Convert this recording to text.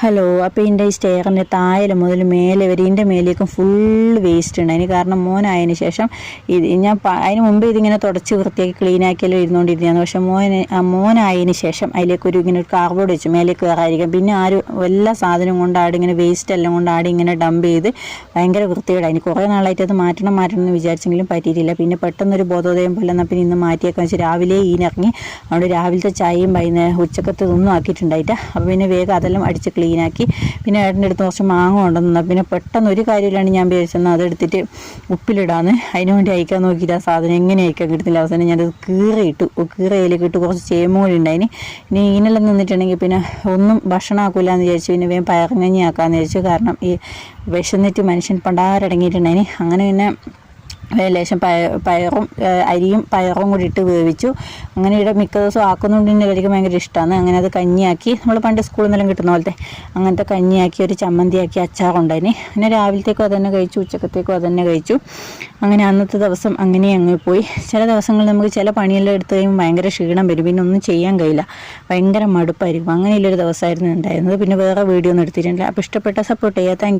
Hello, അപ്പോൾ ഇതിൻ്റെ ഈ സ്റ്റെയറിൻ്റെ താഴെ മുതൽ മേലെ വരെ ഇതിൻ്റെ മേലേക്കും ഫുള്ള് വേസ്റ്റ് ഉണ്ട്. അതിന് കാരണം മോനായതിന് ശേഷം ഞാൻ അതിന് മുമ്പ് ഇതിങ്ങനെ തുടച്ച് വൃത്തിയാക്കി ക്ലീനാക്കിയാലും ഇരുന്നുകൊണ്ടിരുന്നതാണ്. പക്ഷേ മോനായതിന് ശേഷം അതിലേക്കൊരു ഇങ്ങനെ ഒരു കാർബോർഡ് വെച്ചു മേലേക്ക് കയറാതിരിക്കാം. പിന്നെ എല്ലാ സാധനവും കൊണ്ട് ഇങ്ങനെ വേസ്റ്റ് എല്ലാം കൊണ്ട് ഇങ്ങനെ ഡംപ് ചെയ്ത് ഭയങ്കര വൃത്തികേടായി. അതിന് കുറേ നാളായിട്ട് അത് മാറ്റണം എന്ന് വിചാരിച്ചെങ്കിലും പറ്റിയിട്ടില്ല. പിന്നെ പെട്ടെന്നൊരു ബോധോദയം പോലെ എന്നാൽ പിന്നെ ഇന്ന് മാറ്റിയേക്കാന്ന് വെച്ചാൽ രാവിലെ ഈനിറങ്ങി അതുകൊണ്ട് രാവിലത്തെ ചായയും വൈകുന്നേരം ഉച്ചക്കത്തെ ഒന്നും ആക്കിയിട്ടുണ്ടായിട്ട് അപ്പോൾ പിന്നെ വേഗം അതെല്ലാം അടിച്ച് ക്ലീനാക്കി. പിന്നെ ഏട്ടൻ്റെ അടുത്ത് കുറച്ച് മാങ്ങ കൊണ്ടുവന്നാൽ പിന്നെ പെട്ടെന്ന് ഒരു കാര്യമില്ലാണ്ട് ഞാൻ വിചാരിച്ചെന്നാൽ അതെടുത്തിട്ട് ഉപ്പിലിടാന്ന് അതിന് വേണ്ടി അയക്കാൻ നോക്കിയിട്ട് ആ സാധനം എങ്ങനെ അയക്കാൻ കിട്ടുന്നില്ല. അവസാനം ഞാനത് കീറയിലേക്ക് ഇട്ട് കുറച്ച് ചേമ്പ് കൂടി ഉണ്ടായിന്. ഇനി ഈനെല്ലാം നിന്നിട്ടുണ്ടെങ്കിൽ പിന്നെ ഒന്നും ഭക്ഷണം ആക്കില്ല എന്ന് വിചാരിച്ചു. പിന്നെ വേഗം പയറുകഞ്ഞി ആക്കാമെന്ന് വിചാരിച്ചു. കാരണം ഈ വിശന്നിട്ട് മനുഷ്യൻ പണ്ടാരടങ്ങിയിട്ടുണ്ടായിന്. അങ്ങനെ പിന്നെ ലേശം പയറും അരിയും പയറും കൂടി ഇട്ട് വേവിച്ചു. അങ്ങനെ ഇവിടെ മിക്ക ദിവസവും ആക്കുന്നുണ്ട് തന്നെ എല്ലാവർക്കും ഭയങ്കര ഇഷ്ടമാണ്. അങ്ങനെ അത് കഞ്ഞിയാക്കി, നമ്മൾ പണ്ട് സ്കൂളിൽ നിന്നെല്ലാം കിട്ടുന്ന പോലത്തെ അങ്ങനത്തെ കഞ്ഞിയാക്കി ഒരു ചമ്മന്തിയാക്കി അച്ചാറുണ്ടായിന്. പിന്നെ രാവിലത്തേക്കും അതന്നെ കഴിച്ചു, ഉച്ചക്കത്തേക്കും അതന്നെ കഴിച്ചു. അങ്ങനെ അന്നത്തെ ദിവസം അങ്ങനെ അങ്ങ് പോയി. ചില ദിവസങ്ങളിൽ നമുക്ക് ചില പണിയെല്ലാം എടുത്തു കഴിയുമ്പോൾ ഭയങ്കര ക്ഷീണം വരും, പിന്നെ ഒന്നും ചെയ്യാൻ കഴിയില്ല, ഭയങ്കര മടുപ്പായിരിക്കും. അങ്ങനെയുള്ളൊരു ദിവസമായിരുന്നു ഉണ്ടായിരുന്നത്. പിന്നെ വേറെ വീഡിയോ ഒന്നും എടുത്തിട്ടില്ല. അപ്പോൾ ഇഷ്ടപ്പെട്ട സപ്പോർട്ട് ചെയ്യുക. Thank you.